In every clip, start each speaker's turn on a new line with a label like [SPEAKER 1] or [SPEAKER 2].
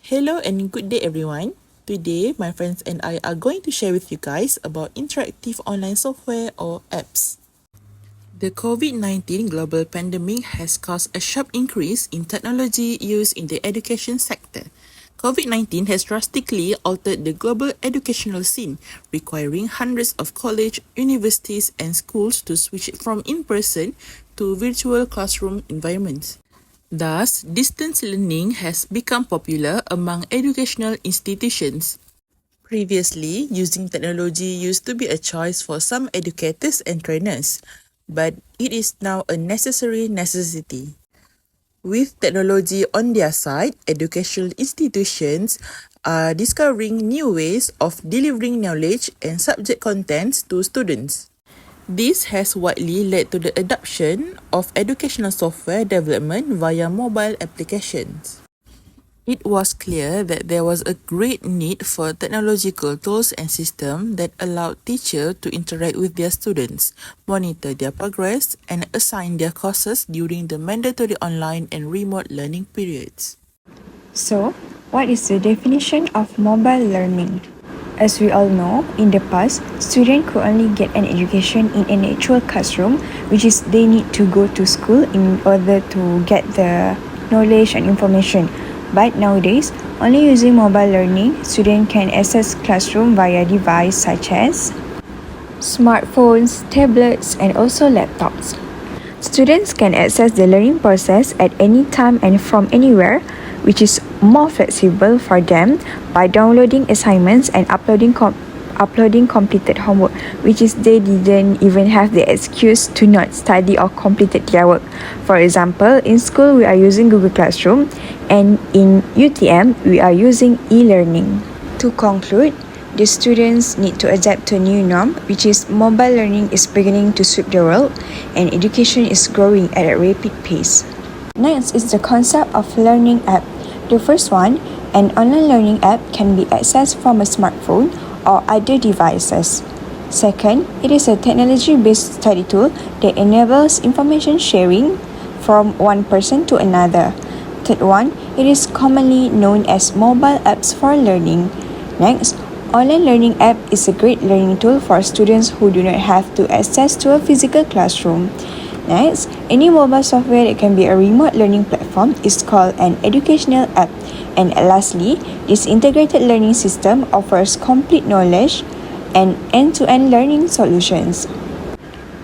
[SPEAKER 1] Hello and good day everyone. Today, my friends and I are going to share with you guys about interactive online software or apps. The COVID-19 global pandemic has caused a sharp increase in technology use in the education sector. COVID-19 has drastically altered the global educational scene, requiring hundreds of colleges, universities, and schools to switch from in-person to virtual classroom environments. Thus, distance learning has become popular among educational institutions. Previously, using technology used to be a choice for some educators and trainers, but it is now a necessity. With technology on their side, educational institutions are discovering new ways of delivering knowledge and subject contents to students. This has widely led to the adoption of educational software development via mobile applications. It was clear that there was a great need for technological tools and systems that allowed teachers to interact with their students, monitor their progress, and assign their courses during the mandatory online and remote learning periods.
[SPEAKER 2] So, what is the definition of mobile learning? As we all know, in the past, students could only get an education in an actual classroom, which is they need to go to school in order to get the knowledge and information. But nowadays, only using mobile learning, students can access classroom via device such as smartphones, tablets, and also laptops. Students can access the learning process at any time and from anywhere, which is more flexible for them by downloading assignments and uploading completed homework, which is they didn't even have the excuse to not study or completed their work. For example, in school we are using Google Classroom, and in UTM we are using e-learning. To conclude, the students need to adapt to a new norm, which is mobile learning is beginning to sweep the world and education is growing at a rapid pace. Next is the concept of learning app. The first one, an online learning app can be accessed from a smartphone or other devices. Second, it is a technology-based study tool that enables information sharing from one person to another. Third one, it is commonly known as mobile apps for learning. Next, online learning app is a great learning tool for students who do not have to access to a physical classroom. Next, any mobile software that can be a remote learning platform is called an educational app. And lastly, this integrated learning system offers complete knowledge and end-to-end learning solutions.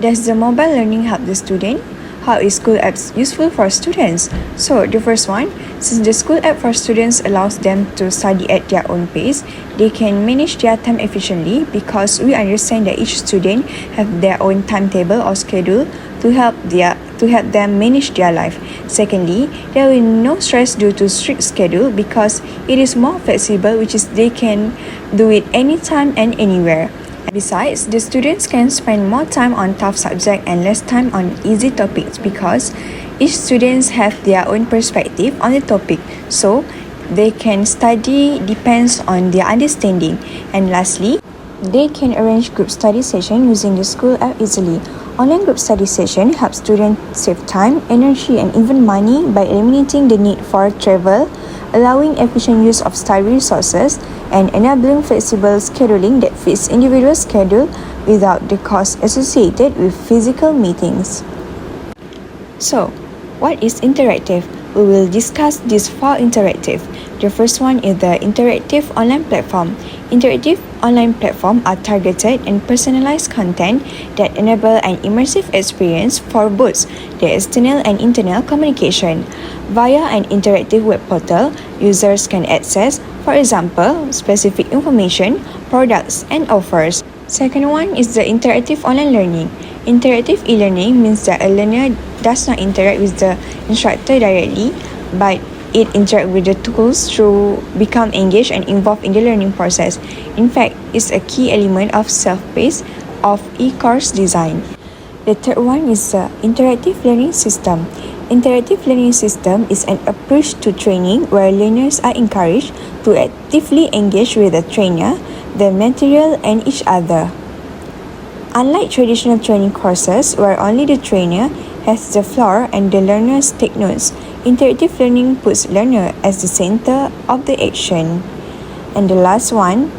[SPEAKER 2] Does the mobile learning help the student? How is school apps useful for students? So the first one, since the school app for students allows them to study at their own pace, they can manage their time efficiently because we understand that each student have their own timetable or schedule to help them manage their life. Secondly, there will be no stress due to strict schedule because it is more flexible, which is they can do it anytime and anywhere. Besides, the students can spend more time on tough subjects and less time on easy topics because each students have their own perspective on the topic, so they can study depends on their understanding. And lastly, they can arrange group study session using the school app easily. Online group study session helps students save time, energy, and even money by eliminating the need for travel, allowing efficient use of study resources, and enabling flexible scheduling that fits individual schedule without the cost associated with physical meetings. So, what is interactive? We will discuss these four interactive. The first one is the interactive online platform. Interactive online platforms are targeted and personalized content that enable an immersive experience for both the external and internal communication. Via an interactive web portal, users can access, for example, specific information, products, and offers. Second one is the interactive online learning. Interactive e-learning means that a learner does not interact with the instructor directly, but it interacts with the tools to become engaged and involved in the learning process. In fact, it's a key element of self-paced of e-course design. The third one is the interactive learning system. Interactive learning system is an approach to training where learners are encouraged to actively engage with the trainer, the material, and each other. Unlike traditional training courses where only the trainer has the floor and the learners take notes, interactive learning puts learner as the center of the action. And the last one,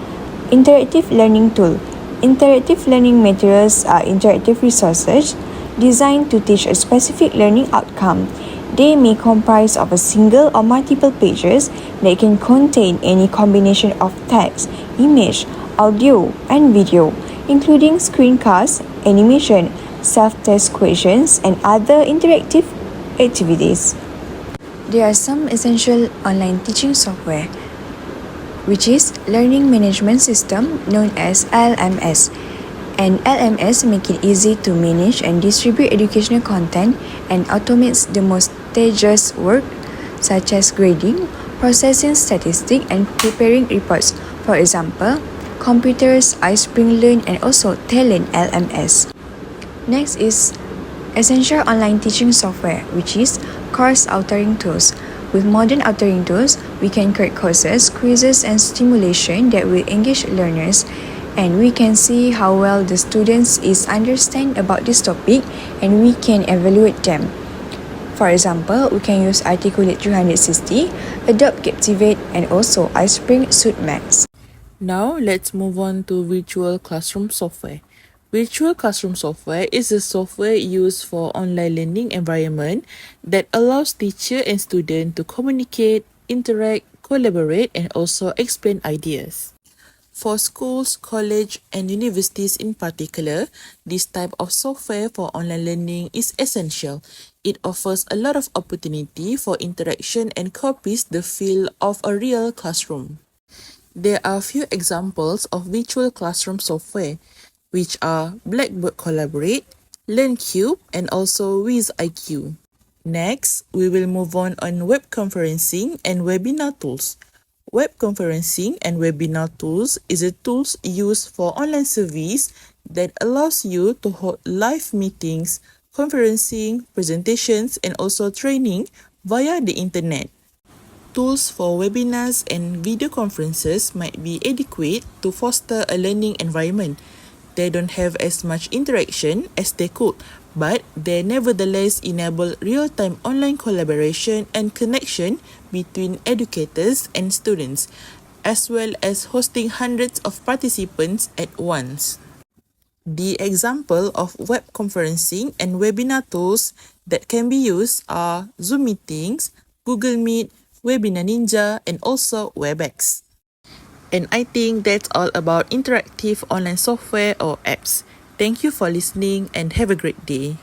[SPEAKER 2] interactive learning tool. Interactive learning materials are interactive resources designed to teach a specific learning outcome. They may comprise of a single or multiple pages that can contain any combination of text, image, audio, and video, including screencasts, animation, self-test questions, and other interactive activities. There are some essential online teaching software, which is Learning Management System known as LMS. And LMS make it easy to manage and distribute educational content and automates the most tedious work such as grading, processing statistics, and preparing reports. For example, computers, iSpring Learn, and also Talent LMS. Next is essential online teaching software, which is course authoring tools. With modern authoring tools, we can create courses, quizzes, and stimulation that will engage learners, and we can see how well the students is understand about this topic, and we can evaluate them. For example, we can use Articulate 360, Adobe Captivate, and also iSpring SuiteMax.
[SPEAKER 1] Now, let's move on to virtual classroom software. Virtual classroom software is a software used for online learning environment that allows teacher and student to communicate, interact, collaborate, and also explain ideas. For schools, college, and universities in particular, this type of software for online learning is essential. It offers a lot of opportunity for interaction and copies the feel of a real classroom. There are a few examples of virtual classroom software, which are Blackboard Collaborate, LearnCube, and also WizIQ. Next, we will move on web conferencing and webinar tools. Web conferencing and webinar tools is a tools used for online service that allows you to hold live meetings, conferencing, presentations, and also training via the internet. Tools for webinars and video conferences might be adequate to foster a learning environment. They don't have as much interaction as they could, but they nevertheless enable real-time online collaboration and connection between educators and students, as well as hosting hundreds of participants at once. The example of web conferencing and webinar tools that can be used are Zoom Meetings, Google Meet, Webinar Ninja, and also WebEx. And I think that's all about interactive online software or apps. Thank you for listening and have a great day.